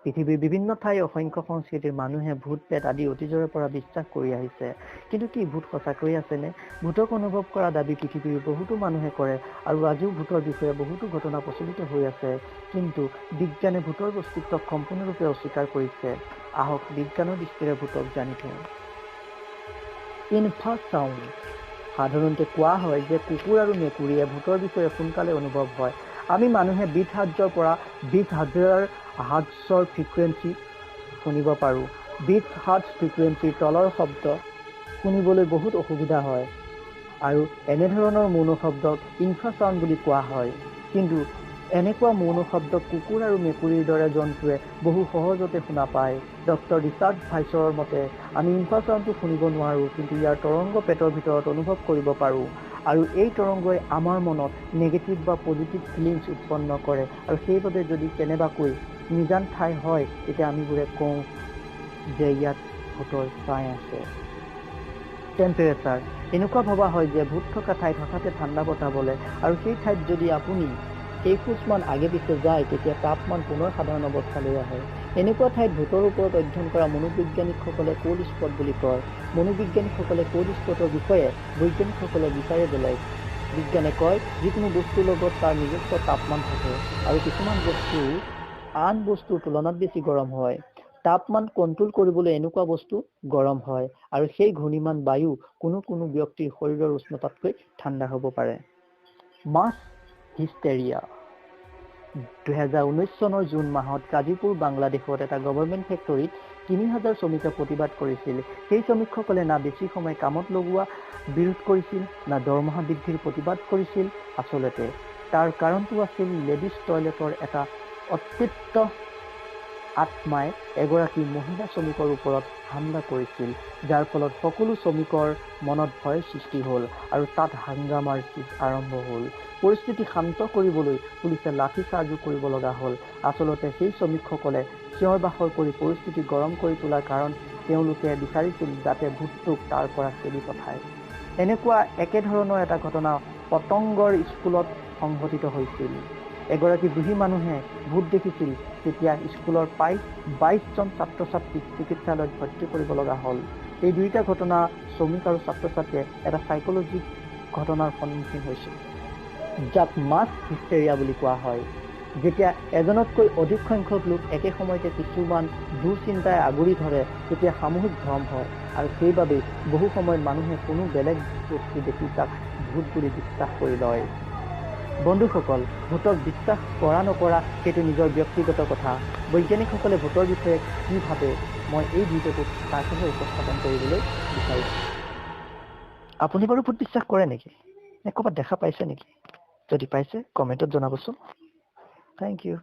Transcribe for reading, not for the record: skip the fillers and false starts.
পৃথিৱীৰ বিভিন্ন ঠাই অসংখ্য সংস্কৃতিৰ মানুহে ভূত প্ৰেত আদি অতীজৰে পৰা বিশ্বাস কৰি আহিছে কিন্তু কি ভূত সঁচাকৈ আছেনে ভূতক অনুভৱ কৰা দাবী পৃথিৱীৰ বহুতো মানুহে কৰে আৰু আজিও ভূতৰ বিষয়ে বহুতো ঘটনা প্ৰচলিত হৈ আছে কিন্তু বিজ্ঞানে ভূতৰ অস্তিত্বক সম্পূৰ্ণৰূপে অস্বীকাৰ কৰিছে আহক বিজ্ঞানৰ দৃষ্টিৰে ভূতক জানি থওঁ ইনফ্ৰাচাউণ্ড সাধাৰণতে কোৱা হয় যে কুকুৰ আৰু মেকুৰীয়ে ভূতৰ বিষয়ে সোনকালে অনুভৱ হয় আমি মানুহে 20,000 পৰা 20,000 হাৰ্টছৰ ফ্ৰিকুৱেন্সি শুনিব পাৰোঁ 20 হাৰ্টছ ফ্ৰিকুৱেন্সিৰ তলৰ শব্দ শুনিবলৈ বহুত অসুবিধা হয় আৰু এনেধৰণৰ মৌন শব্দক ইনফ্ৰাচাউণ্ড বুলি কোৱা হয় কিন্তু এনেকুৱা মৌন শব্দ কুকুৰ আৰু মেকুৰীৰ দৰে জন্তুৱে বহু সহজতে শুনা পায় ডক্টৰ ৰিচাৰ্ড ভাইছৰ মতে আমি ইনফ্ৰাচাউণ্ডটো শুনিব নোৱাৰোঁ কিন্তু ইয়াৰ তৰংগ পেটৰ ভিতৰত অনুভৱ কৰিব পাৰোঁ আৰু এই তৰংগই আমাৰ মনত নেগেটিভ বা পজিটিভ ফিলিংছ উৎপন্ন কৰে আৰু সেইবাবে যদি কেনেবাকৈ নিজান ঠাই হয় তেতিয়া আমিবোৰে কওঁ যে ইয়াত ভূতৰ ছাই আছে টেম্পাৰেচাৰ এনেকুৱা ভবা হয় যে ভূত থকা ঠাইত হঠাতে ঠাণ্ডা বতাহ বলে আৰু সেই ঠাইত যদি আপুনি কেইফুটমান আগে পিছে যায় তেতিয়া তাপমান পুনৰ সাধাৰণ অৱস্থালৈ আহে এনেকুৱা ঠাইত ভূতৰ ওপৰত অধ্যয়ন কৰা মনোবৈজ্ঞানিকসকলে কোল্ড স্পট বুলি কয় মনোবৈজ্ঞানিকসকলে কোল্ড স্পটৰ বিষয়ে বৈজ্ঞানিকসকলে বিচাৰে বেলেগ বিজ্ঞানে কয় যিকোনো বস্তুৰ লগত তাৰ নিজস্ব তাপমান থাকে আৰু কিছুমান বস্তু আন বস্তুৰ তুলনাত বেছি গৰম হয় তাপমান কন্ট্ৰোল কৰিবলৈ এনেকুৱা বস্তু গৰম হয় আৰু সেই ঘূৰ্ণিমান বায়ু কোনো ব্যক্তিৰ শৰীৰৰ উষ্ণতাতকৈ ঠাণ্ডা হ'ব পাৰে মাছ হিষ্টেৰিয়া 2019 চনৰ জুন মাহত গাজীপুৰ বাংলাদেশত এটা গভৰ্ণমেণ্ট ফেক্টৰীত 3,000 শ্ৰমিকে প্ৰতিবাদ কৰিছিল সেই শ্ৰমিকসকলে না বেছি সময় কামত লগোৱা বিৰোধ কৰিছিল না দৰমহা বৃদ্ধিৰ প্ৰতিবাদ কৰিছিল আচলতে তাৰ কাৰণটো আছিল লেডিজ টয়লেটৰ এটা অতৃপ্ত আত্মাই এগৰাকী মহিলা শ্ৰমিকৰ ওপৰত হামলা কৰিছিল যাৰ ফলত সকলো শ্ৰমিকৰ মনত ভয়ৰ সৃষ্টি হ'ল আৰু তাত হাংগামাৰ আৰম্ভ হ'ল পৰিস্থিতি শান্ত কৰিবলৈ পুলিচে লাঠি চাৰ্জো কৰিব লগা হ'ল আচলতে সেই শ্ৰমিকসকলে চিঞৰ বাখৰ কৰি পৰিস্থিতি গৰম কৰি তোলাৰ কাৰণ তেওঁলোকে বিচাৰিছিল যাতে ভূতটোক তাৰ পৰা খেদি পঠায় এনেকুৱা একেধৰণৰ এটা ঘটনা পতংগৰ স্কুলত সংঘটিত হৈছিল এগৰাকী বুঢ়ী মানুহে ভূত দেখিছিল তেতিয়া স্কুলৰ প্ৰায় 22 জন ছাত্ৰ-ছাত্ৰীক চিকিৎসালয়ত ভৰ্তি কৰিব লগা হ'ল এই দুইটা ঘটনা শ্ৰমিক আৰু ছাত্ৰ-ছাত্ৰীয়ে এটা সাইকোলজিক ঘটনাৰ সন্মুখীন হৈছিল যাক মাছ হিষ্টেৰিয়া বুলি কোৱা হয় যেতিয়া এজনতকৈ অধিক সংখ্যক লোক একে সময়তে কিছুমান দুশ্চিন্তাই আগুৰি ধৰে তেতিয়া সামূহিক ভ্ৰম হয় আৰু সেইবাবে বহু সময়ত মানুহে কোনো বেলেগ বস্তু দেখি তাক ভূত বুলি বিশ্বাস কৰি লয় বন্ধুসকল ভূতক বিশ্বাস কৰা নকৰা সেইটো নিজৰ ব্যক্তিগত কথা বৈজ্ঞানিকসকলে ভূতৰ বিষয়ে কি ভাবে মই এই ভিডিঅ'টোত তাকেহে উপস্থাপন কৰিবলৈ বিচাৰিছোঁ আপুনি বাৰু ভূত বিশ্বাস কৰে নেকি নে ক'ৰবাত দেখা পাইছে নেকি যদি পাইছে কমেণ্টত জনাবচোন থেংক ইউ